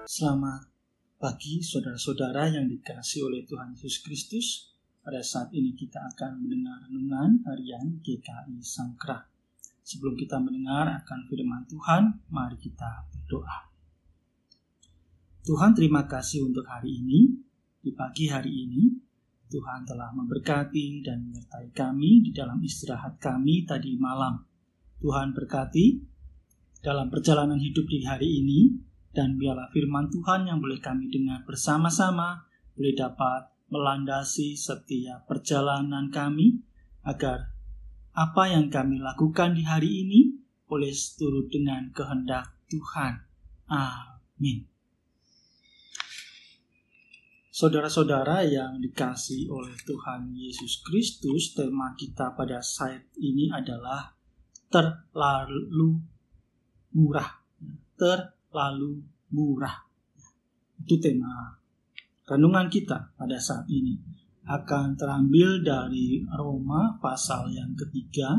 Selamat pagi saudara-saudara yang dikasihi oleh Tuhan Yesus Kristus. Pada saat ini kita akan mendengar renungan harian GKI Sangkrah. Sebelum kita mendengar akan firman Tuhan, mari kita berdoa. Tuhan, terima kasih untuk hari ini. Di pagi hari ini, Tuhan telah memberkati dan menyertai kami di dalam istirahat kami tadi malam. Tuhan berkati dalam perjalanan hidup di hari ini, dan biarlah firman Tuhan yang boleh kami dengar bersama-sama boleh dapat melandasi setiap perjalanan kami, agar apa yang kami lakukan di hari ini boleh seturut dengan kehendak Tuhan. Amin. Saudara-saudara yang dikasihi oleh Tuhan Yesus Kristus, tema kita pada saat ini adalah terlalu murah. Terlalu murah. Itu tema renungan kita pada saat ini. Akan terambil dari Roma pasal yang ketiga,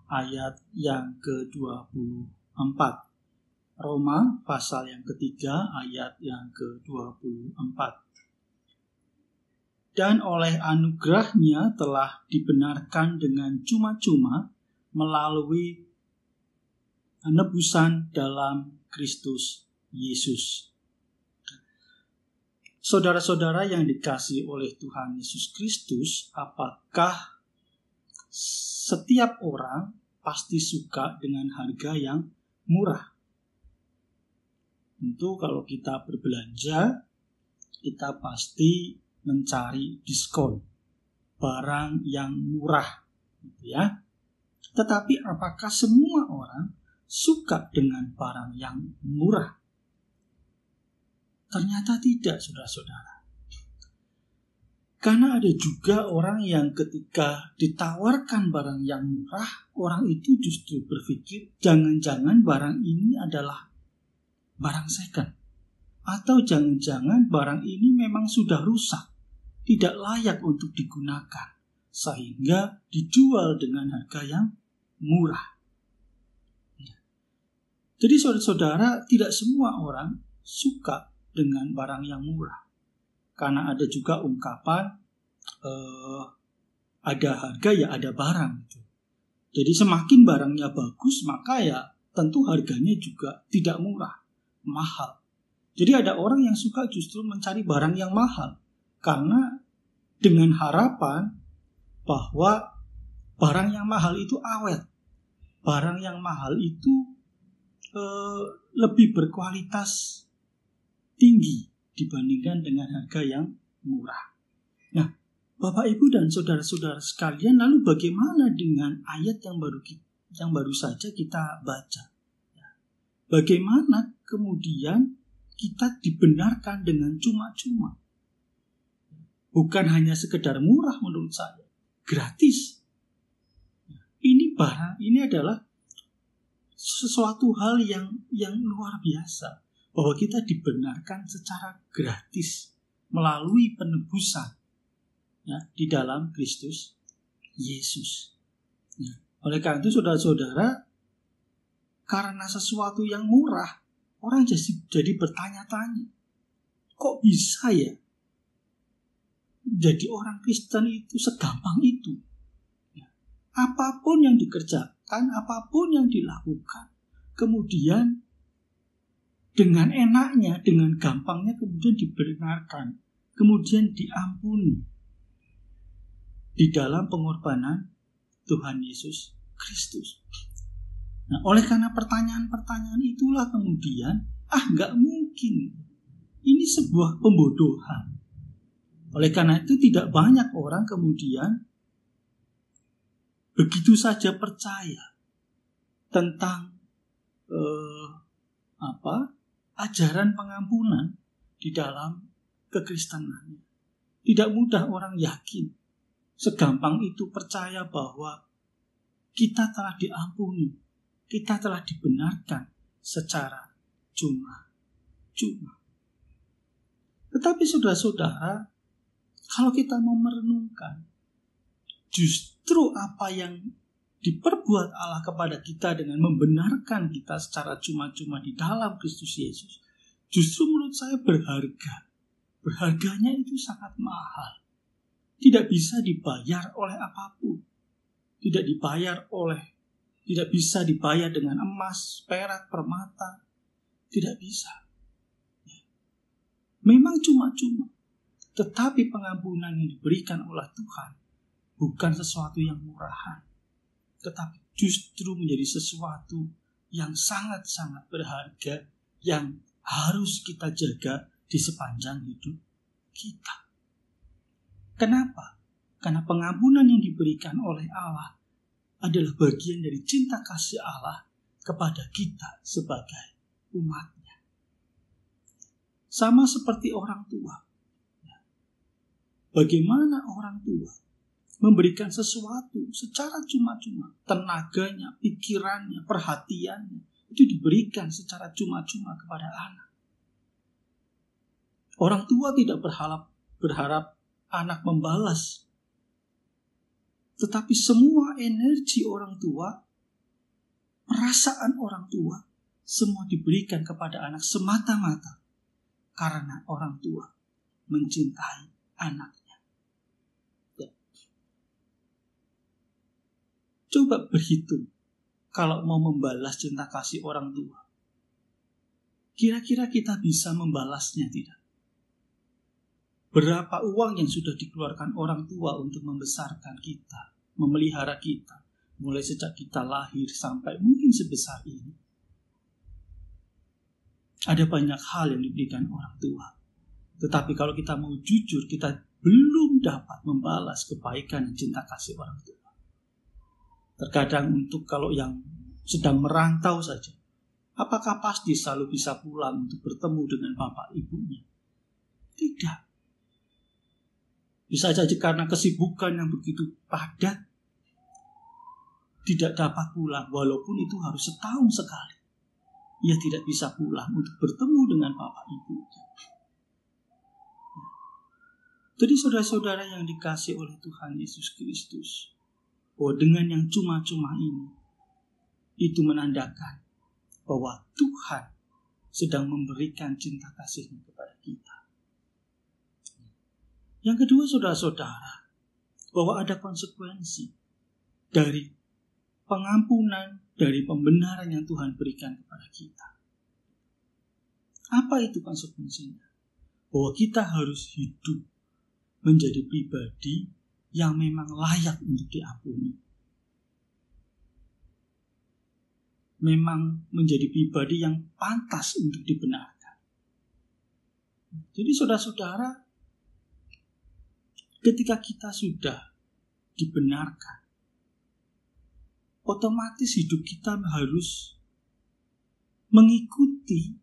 ayat yang ke-24. Roma pasal yang ketiga, ayat yang ke-24. Dan oleh anugerahnya telah dibenarkan dengan cuma-cuma melalui penebusan dalam Kristus Yesus. Saudara-saudara yang dikasihi oleh Tuhan Yesus Kristus, apakah setiap orang pasti suka dengan harga yang murah? Tentu kalau kita berbelanja, kita pasti mencari diskon, barang yang murah, gitu ya. Tetapi apakah semua orang suka dengan barang yang murah? Ternyata tidak, saudara-saudara. Karena ada juga orang yang ketika ditawarkan barang yang murah, orang itu justru berpikir jangan-jangan barang ini adalah barang second. Atau jangan-jangan barang ini memang sudah rusak, tidak layak untuk digunakan, sehingga dijual dengan harga yang murah. Jadi saudara-saudara, tidak semua orang suka dengan barang yang murah. Karena ada juga ungkapan, ada harga ya ada barang. Jadi semakin barangnya bagus, maka ya tentu harganya juga tidak murah, mahal. Jadi ada orang yang suka justru mencari barang yang mahal, karena dengan harapan bahwa barang yang mahal itu awet. Barang yang mahal itu lebih berkualitas tinggi dibandingkan dengan harga yang murah. Nah, Bapak Ibu dan saudara-saudara sekalian, lalu bagaimana dengan ayat yang baru saja kita baca? Bagaimana kemudian kita dibenarkan dengan cuma-cuma? Bukan hanya sekedar murah menurut saya, gratis. Ini adalah sesuatu hal yang luar biasa, bahwa kita dibenarkan secara gratis melalui penebusan ya, di dalam Kristus Yesus. Ya. Oleh karena itu saudara-saudara, karena sesuatu yang murah, orang jadi bertanya-tanya, kok bisa ya jadi orang Kristen itu segampang itu? Ya. Apapun yang dikerjakan, apapun yang dilakukan, kemudian dengan enaknya, dengan gampangnya kemudian dibenarkan, kemudian diampuni di dalam pengorbanan Tuhan Yesus Kristus. Nah, oleh karena pertanyaan-pertanyaan itulah kemudian, nggak mungkin. Ini sebuah pembodohan. Oleh karena itu tidak banyak orang kemudian begitu saja percaya tentang ajaran pengampunan di dalam kekristenan. Tidak mudah orang yakin segampang itu percaya bahwa kita telah diampuni, kita telah dibenarkan secara cuma-cuma. Tetapi saudara-saudara, kalau kita mau merenungkan, justru apa yang diperbuat Allah kepada kita dengan membenarkan kita secara cuma-cuma di dalam Kristus Yesus, justru menurut menurut saya berharga. Berharganya itu sangat mahal. Tidak bisa dibayar oleh apapun. Tidak bisa dibayar dengan emas, perak, permata. Tidak bisa. Memang cuma-cuma. Tetapi pengampunan yang diberikan oleh Tuhan bukan sesuatu yang murahan, tetapi justru menjadi sesuatu yang sangat-sangat berharga, yang harus kita jaga di sepanjang hidup kita. Kenapa? Karena pengampunan yang diberikan oleh Allah adalah bagian dari cinta kasih Allah kepada kita sebagai umatnya. Sama seperti orang tua. Bagaimana orang tua memberikan sesuatu secara cuma-cuma, tenaganya, pikirannya, perhatiannya, itu diberikan secara cuma-cuma kepada anak. Orang tua tidak berharap anak membalas, tetapi semua energi orang tua, perasaan orang tua, semua diberikan kepada anak semata-mata karena orang tua mencintai anaknya. Coba berhitung, kalau mau membalas cinta kasih orang tua, kira-kira kita bisa membalasnya tidak? Berapa uang yang sudah dikeluarkan orang tua untuk membesarkan kita, memelihara kita, mulai sejak kita lahir sampai mungkin sebesar ini? Ada banyak hal yang diberikan orang tua. Tetapi kalau kita mau jujur, kita belum dapat membalas kebaikan dan cinta kasih orang tua. Terkadang untuk kalau yang sedang merantau saja, apakah pasti selalu bisa pulang untuk bertemu dengan bapak ibunya? Tidak. Bisa saja karena kesibukan yang begitu padat, tidak dapat pulang, walaupun itu harus setahun sekali. Ia tidak bisa pulang untuk bertemu dengan bapak ibunya. Jadi saudara-saudara yang dikasihi oleh Tuhan Yesus Kristus, bahwa dengan yang cuma-cuma ini, itu menandakan bahwa Tuhan sedang memberikan cinta kasih-Nya kepada kita. Yang kedua, saudara-saudara, bahwa ada konsekuensi dari pengampunan, dari pembenaran yang Tuhan berikan kepada kita. Apa itu konsekuensinya? Bahwa kita harus hidup menjadi pribadi yang memang layak untuk diampuni. Memang menjadi pribadi yang pantas untuk dibenarkan. Jadi saudara-saudara, ketika kita sudah dibenarkan, otomatis hidup kita harus mengikuti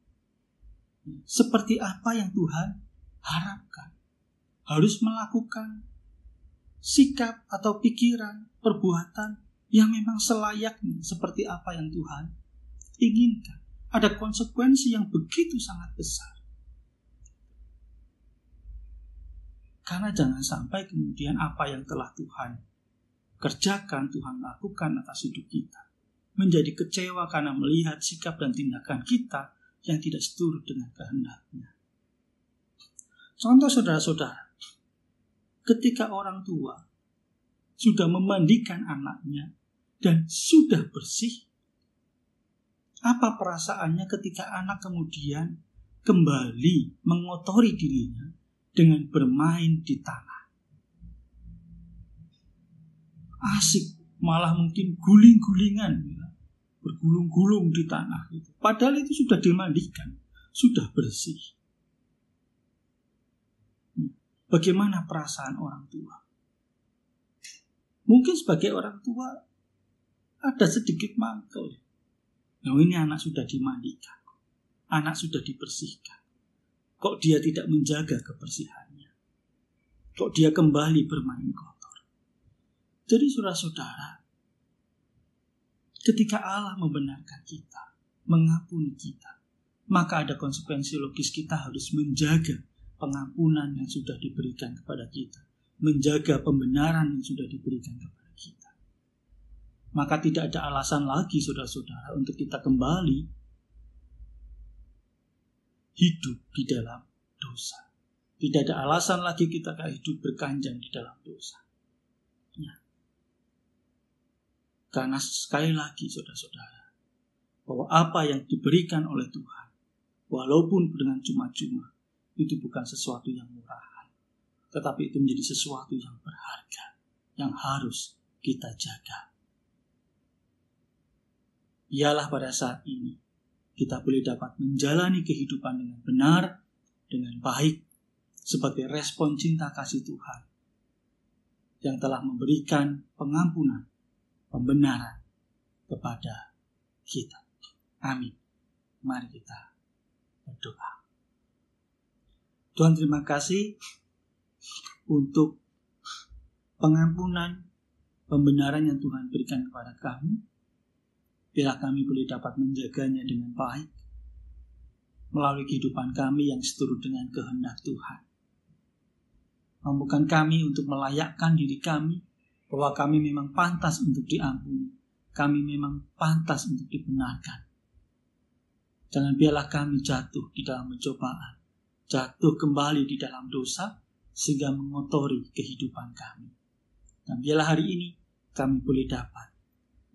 seperti apa yang Tuhan harapkan. Harus melakukan sikap atau pikiran, perbuatan yang memang selayaknya seperti apa yang Tuhan inginkan. Ada konsekuensi yang begitu sangat besar. Karena jangan sampai kemudian apa yang telah Tuhan kerjakan, Tuhan lakukan atas hidup kita, menjadi kecewa karena melihat sikap dan tindakan kita yang tidak seturut dengan kehendak-Nya. Contoh saudara-saudara, ketika orang tua sudah memandikan anaknya dan sudah bersih, apa perasaannya ketika anak kemudian kembali mengotori dirinya dengan bermain di tanah? Asik, malah mungkin guling-gulingan, bergulung-gulung di tanah. Padahal itu sudah dimandikan, sudah bersih. Bagaimana perasaan orang tua? Mungkin sebagai orang tua ada sedikit mangkel. Nah, ini anak sudah dimandikan, anak sudah dibersihkan. Kok dia tidak menjaga kebersihannya? Kok dia kembali bermain kotor? Jadi saudara-saudara, ketika Allah membenarkan kita, mengampuni kita, maka ada konsekuensi logis. Kita harus menjaga pengampunan yang sudah diberikan kepada kita, menjaga pembenaran yang sudah diberikan kepada kita. Maka tidak ada alasan lagi saudara-saudara untuk kita kembali hidup di dalam dosa. Tidak ada alasan lagi kita hidup berkanjang di dalam dosa. Ya. Karena sekali lagi saudara-saudara, bahwa apa yang diberikan oleh Tuhan, walaupun dengan cuma-cuma, itu bukan sesuatu yang murahan, tetapi itu menjadi sesuatu yang berharga, yang harus kita jaga. Ialah pada saat ini kita boleh dapat menjalani kehidupan dengan benar, dengan baik, sebagai respon cinta kasih Tuhan yang telah memberikan pengampunan, pembenaran kepada kita. Amin. Mari kita berdoa. Tuhan, terima kasih untuk pengampunan, pembenaran yang Tuhan berikan kepada kami. Bila kami boleh dapat menjaganya dengan baik melalui kehidupan kami yang seturut dengan kehendak Tuhan. Mampukan kami untuk melayakkan diri kami bahwa kami memang pantas untuk diampuni. Kami memang pantas untuk dibenarkan. Jangan biarlah kami jatuh di dalam pencobaan, jatuh kembali di dalam dosa sehingga mengotori kehidupan kami. Dan biarlah hari ini kami boleh dapat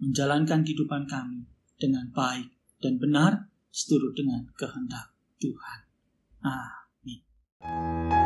menjalankan kehidupan kami dengan baik dan benar seturut dengan kehendak Tuhan. Amin.